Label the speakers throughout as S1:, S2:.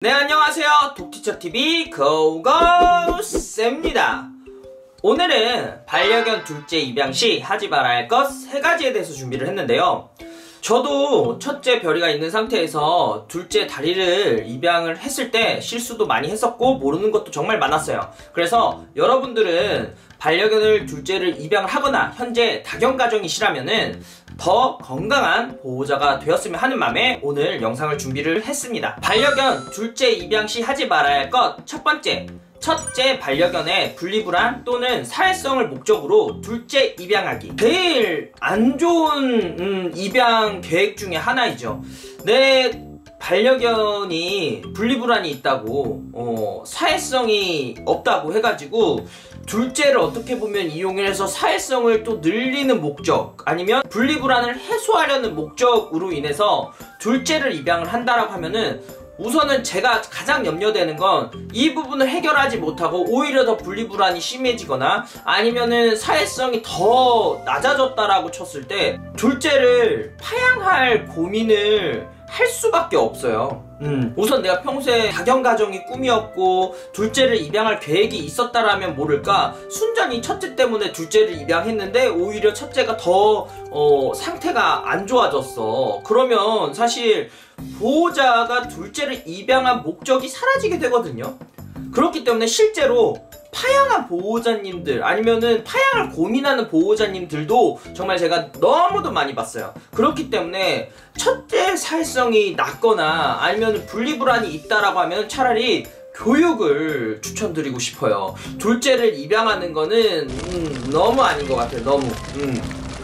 S1: 네, 안녕하세요. 독티처TV 고고쌤입니다. 오늘은 반려견 둘째 입양 시 하지 말아야 할 것 3가지에 대해서 준비를 했는데요. 저도 첫째 별이가 있는 상태에서 둘째 다리를 입양을 했을 때 실수도 많이 했었고 모르는 것도 정말 많았어요. 그래서 여러분들은 반려견을 둘째를 입양을 하거나 현재 다견 가정이시라면은 더 건강한 보호자가 되었으면 하는 마음에 오늘 영상을 준비를 했습니다. 반려견 둘째 입양 시 하지 말아야 할 것 첫 번째, 첫째 반려견의 분리불안 또는 사회성을 목적으로 둘째 입양하기. 제일 안 좋은 입양 계획 중에 하나이죠. 내 반려견이 분리불안이 있다고 사회성이 없다고 해가지고 둘째를 어떻게 보면 이용해서 사회성을 또 늘리는 목적, 아니면 분리불안을 해소하려는 목적으로 인해서 둘째를 입양을 한다라고 하면은 우선은 제가 가장 염려되는 건 이 부분을 해결하지 못하고 오히려 더 분리불안이 심해지거나 아니면은 사회성이 더 낮아졌다라고 쳤을 때 둘째를 파양할 고민을 할 수밖에 없어요. 우선 내가 평소에 다견 가정이 꿈이었고 둘째를 입양할 계획이 있었다라면 모를까 순전히 첫째 때문에 둘째를 입양했는데 오히려 첫째가 더 상태가 안 좋아졌어. 그러면 사실 보호자가 둘째를 입양한 목적이 사라지게 되거든요. 그렇기 때문에 실제로 파양한 보호자님들 아니면은 파양을 고민하는 보호자님들도 정말 제가 너무도 많이 봤어요. 그렇기 때문에 첫째 사회성이 낮거나 아니면 분리불안이 있다라고 하면 차라리 교육을 추천드리고 싶어요. 둘째를 입양하는 거는 너무 아닌 것 같아요. 너무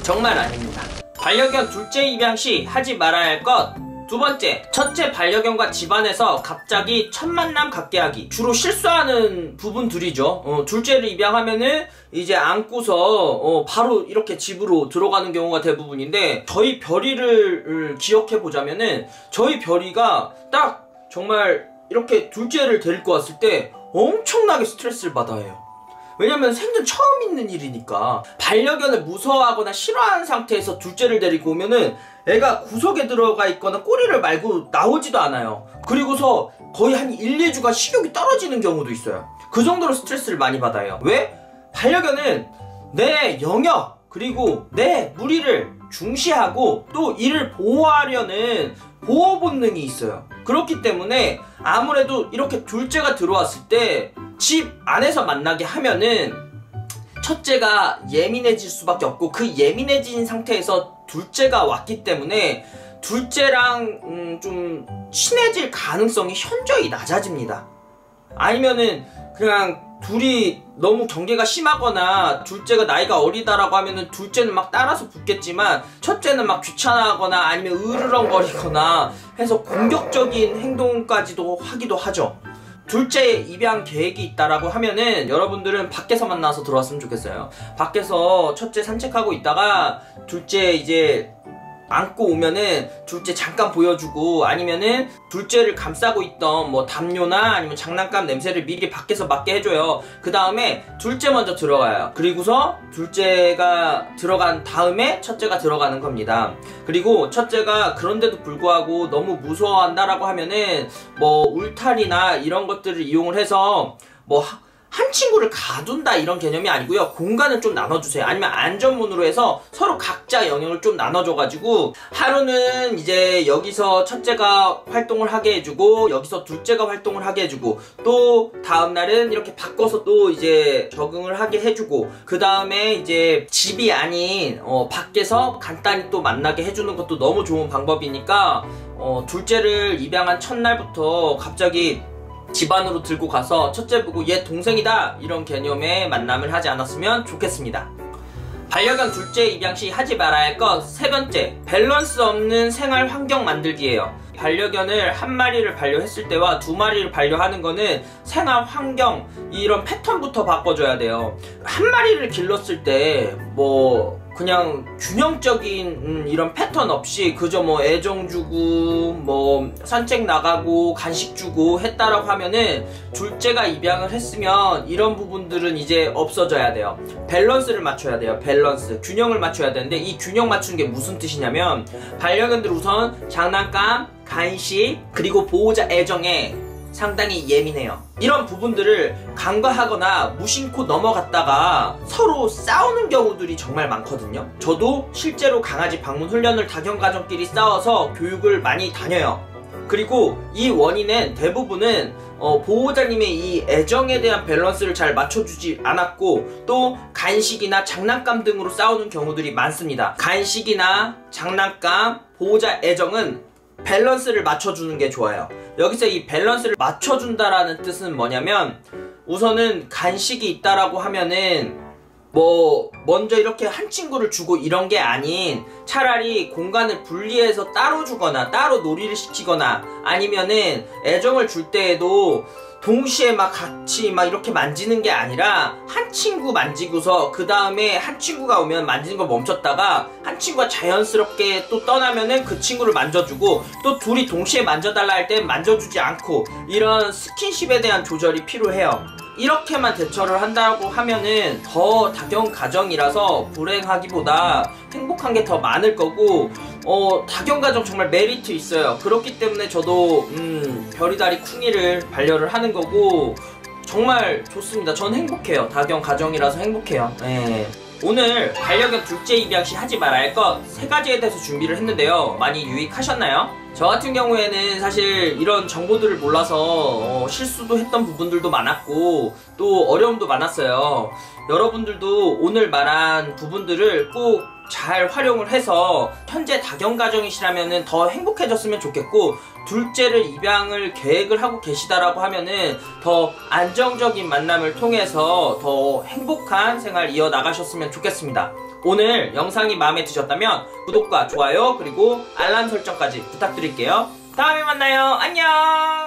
S1: 정말 아닙니다. 반려견 둘째 입양 시 하지 말아야 할 것 두 번째, 첫째 반려견과 집안에서 갑자기 첫 만남 갖게 하기. 주로 실수하는 부분들이죠. 둘째를 입양하면은 이제 안고서 바로 이렇게 집으로 들어가는 경우가 대부분인데 저희 별이를 기억해 보자면은 저희 별이가 딱 정말 이렇게 둘째를 데리고 왔을 때 엄청나게 스트레스를 받아요. 왜냐면 생전 처음 있는 일이니까. 반려견을 무서워하거나 싫어하는 상태에서 둘째를 데리고 오면은 애가 구석에 들어가 있거나 꼬리를 말고 나오지도 않아요. 그리고서 거의 한 1, 2주가 식욕이 떨어지는 경우도 있어요. 그 정도로 스트레스를 많이 받아요. 왜? 반려견은 내 영역 그리고 내 무리를 중시하고 또 이를 보호하려는 보호 본능이 있어요. 그렇기 때문에 아무래도 이렇게 둘째가 들어왔을 때 집 안에서 만나게 하면은 첫째가 예민해질 수밖에 없고 그 예민해진 상태에서 둘째가 왔기 때문에 둘째랑 좀 친해질 가능성이 현저히 낮아집니다. 아니면은 그냥 둘이 너무 경계가 심하거나 둘째가 나이가 어리다라고 하면은 둘째는 막 따라서 붙겠지만 첫째는 막 귀찮아하거나 아니면 으르렁거리거나 해서 공격적인 행동까지도 하기도 하죠. 둘째 입양 계획이 있다라고 하면은 여러분들은 밖에서 만나서 들어왔으면 좋겠어요. 밖에서 첫째 산책하고 있다가 둘째 이제 안고 오면은 둘째 잠깐 보여주고 아니면은 둘째를 감싸고 있던 뭐 담요나 아니면 장난감 냄새를 미리 밖에서 맡게 해줘요. 그 다음에 둘째 먼저 들어가요. 그리고서 둘째가 들어간 다음에 첫째가 들어가는 겁니다. 그리고 첫째가 그런데도 불구하고 너무 무서워한다라고 하면은 뭐 울타리나 이런 것들을 이용을 해서 뭐 한 친구를 가둔다 이런 개념이 아니고요. 공간을 좀 나눠주세요. 아니면 안전문으로 해서 서로 각자 영역을 좀 나눠줘가지고 하루는 이제 여기서 첫째가 활동을 하게 해주고 여기서 둘째가 활동을 하게 해주고 또 다음날은 이렇게 바꿔서 또 이제 적응을 하게 해주고 그 다음에 이제 집이 아닌 밖에서 간단히 또 만나게 해주는 것도 너무 좋은 방법이니까 둘째를 입양한 첫날부터 갑자기 집안으로 들고 가서 첫째 보고 얘 동생이다 이런 개념의 만남을 하지 않았으면 좋겠습니다. 반려견 둘째 입양 시 하지 말아야 할 것 세 번째, 밸런스 없는 생활 환경 만들기예요. 반려견을 한 마리를 반려했을 때와 두 마리를 반려하는 거는 생활 환경 이런 패턴부터 바꿔줘야 돼요. 한 마리를 길렀을 때 뭐 그냥 균형적인 이런 패턴 없이 그저 뭐 애정 주고 뭐 산책 나가고 간식 주고 했다라고 하면은 둘째가 입양을 했으면 이런 부분들은 이제 없어져야 돼요. 밸런스를 맞춰야 돼요. 밸런스, 균형을 맞춰야 되는데 이 균형 맞추는 게 무슨 뜻이냐면 반려견들 우선 장난감, 간식, 그리고 보호자 애정에 상당히 예민해요. 이런 부분들을 간과하거나 무심코 넘어갔다가 서로 싸우는 경우들이 정말 많거든요. 저도 실제로 강아지 방문 훈련을 다견가정끼리 싸워서 교육을 많이 다녀요. 그리고 이 원인은 대부분은 보호자님의 이 애정에 대한 밸런스를 잘 맞춰주지 않았고, 또 간식이나 장난감 등으로 싸우는 경우들이 많습니다. 간식이나 장난감, 보호자 애정은 밸런스를 맞춰주는 게 좋아요. 여기서 이 밸런스를 맞춰준다라는 뜻은 뭐냐면, 우선은 간식이 있다라고 하면은 먼저 이렇게 한 친구를 주고 이런 게 아닌, 차라리 공간을 분리해서 따로 주거나 따로 놀이를 시키거나, 아니면은 애정을 줄 때에도 동시에 막 같이 막 이렇게 만지는 게 아니라 한 친구 만지고서 그 다음에 한 친구가 오면 만지는 걸 멈췄다가 한 친구가 자연스럽게 또 떠나면은 그 친구를 만져주고, 또 둘이 동시에 만져달라 할 땐 만져주지 않고, 이런 스킨십에 대한 조절이 필요해요. 이렇게만 대처를 한다고 하면은 더 다견가정이라서 불행하기보다 행복한 게 더 많을 거고, 다견가정 정말 메리트 있어요. 그렇기 때문에 저도 별이다리 쿵이를 반려를 하는 거고, 정말 좋습니다. 전 행복해요. 다견가정이라서 행복해요. 네. 오늘 반려견 둘째 입양 시 하지 말아야 할 것 3가지에 대해서 준비를 했는데요. 많이 유익하셨나요? 저 같은 경우에는 사실 이런 정보들을 몰라서 실수도 했던 부분들도 많았고, 또 어려움도 많았어요. 여러분들도 오늘 말한 부분들을 꼭 잘 활용을 해서 현재 다견가정이시라면은 더 행복해졌으면 좋겠고, 둘째를 입양을 계획을 하고 계시다라고 하면은 더 안정적인 만남을 통해서 더 행복한 생활 이어나가셨으면 좋겠습니다. 오늘 영상이 마음에 드셨다면 구독과 좋아요 그리고 알람 설정까지 부탁드릴게요. 다음에 만나요. 안녕.